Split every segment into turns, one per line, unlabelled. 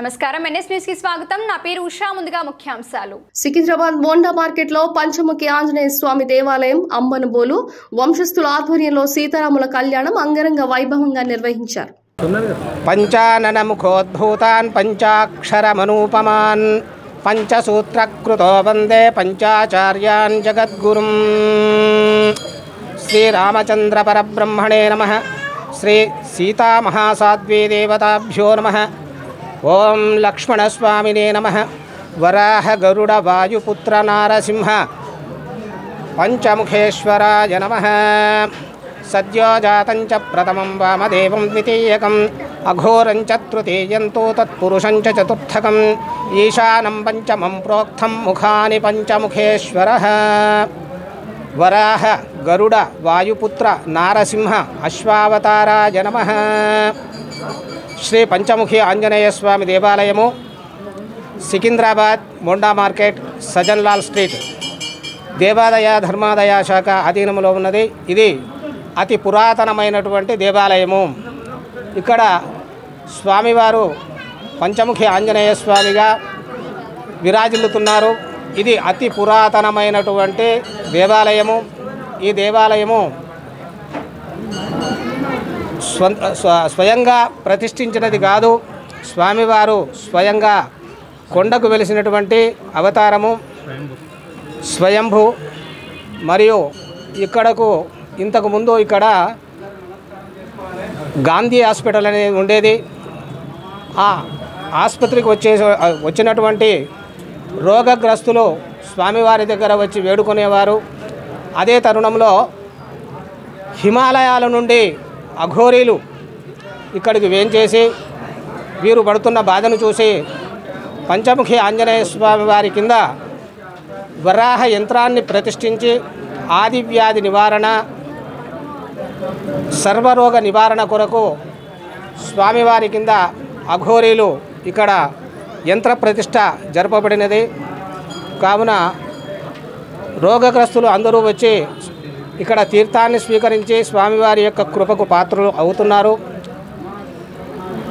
నమస్కారం NS news కి స్వాగతం నా పేరు ఉషా ముందుగా ముఖ్యాంశాలు
సికింద్రాబాద్ మోండా మార్కెట్ లో పంచముఖి ఆంజనేయ స్వామి దేవాలయం అంబనబోలు వంశస్థుల ఆధ్వర్యంలో సీతారాముల కళ్యాణం అంగరంగ వైభవంగా నిర్వహించారు.
పంచాననముఖోద్భూతాన్ పంచాక్షరమనూపమాన్ పంచసూత్రకృతో వందే పంచాచార్యాన్ జగద్గురుం శ్రీరామచంద్ర పరబ్రహ్మణే నమః శ్రీ సీతామహాసాధ్వీ దేవతాభ్యో నమః ఓం లక్ష్మణస్వామినే నమః వరాహ గరుడ వాయుపుత్ర నారసింహ పంచముఖేశ్వరాయ నమః సద్యోజాతం చ ప్రథమం వామదేవం ద్వితీయకం అఘోరం చ తృతీయం తు తత్పురుషం చ చతుర్థకం ఈశానం పంచమం ప్రోక్తం ముఖాని పంచముఖేశ్వరః వరాహ గరుడ వాయుపుత్ర నారసింహ అశ్వావతారాయ నమః. శ్రీ పంచముఖి ఆంజనేయ స్వామి దేవాలయము సికింద్రాబాద్ మోండా మార్కెట్ సజన్లాల్ స్ట్రీట్ దేవాదాయ ధర్మాదాయ శాఖ అధీనంలో ఉన్నది. ఇది అతి పురాతనమైనటువంటి దేవాలయము. ఇక్కడ స్వామివారు పంచముఖి ఆంజనేయ స్వామిగా విరాజిల్లుతున్నారు. ఇది అతి పురాతనమైనటువంటి దేవాలయము. ఈ దేవాలయము స్వయంగా ప్రతిష్ఠించినది కాదు. స్వామివారు స్వయంగా కొండకు వెలిసినటువంటి అవతారము, స్వయంభూ. మరియు ఇక్కడకు ఇంతకుముందు ఇక్కడ గాంధీ హాస్పిటల్ అనేది ఉండేది. ఆ ఆసుపత్రికి వచ్చినటువంటి రోగగ్రస్తులు స్వామివారి దగ్గర వచ్చి వేడుకునేవారు. అదే తరుణంలో హిమాలయాల నుండి అఘోరీలు ఇక్కడికి వేంచేసి వీరు పడుతున్న బాధను చూసి పంచముఖి ఆంజనేయ స్వామి వారి కింద వరాహ యంత్రాన్ని ప్రతిష్ఠించి ఆదివ్యాధి నివారణ, సర్వరోగ నివారణ కొరకు స్వామివారి కింద అఘోరీలు ఇక్కడ యంత్ర ప్రతిష్ఠ జరపబడినది. కావున రోగగ్రస్తులు అందరూ వచ్చి ఇక్కడ తీర్థాన్ని స్వీకరించి స్వామివారి యొక్క కృపకు పాత్రలు అవుతున్నారు.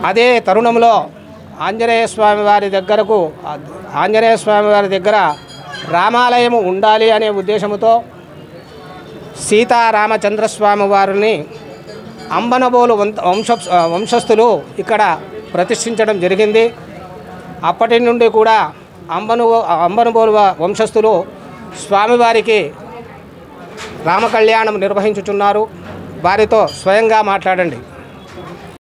అదే తరుణంలో ఆంజనేయ స్వామి వారి దగ్గర రామాలయము ఉండాలి అనే ఉద్దేశంతో సీతారామచంద్రస్వామి వారిని అంబనబోలు వంశస్థులు ఇక్కడ ప్రతిష్ఠించడం జరిగింది. అప్పటి నుండి కూడా అంబనబోలు వంశస్థులు స్వామివారికి రామకళ్యాణం నిర్వహించుచున్నారు. వారితో స్వయంగా మాట్లాడండి.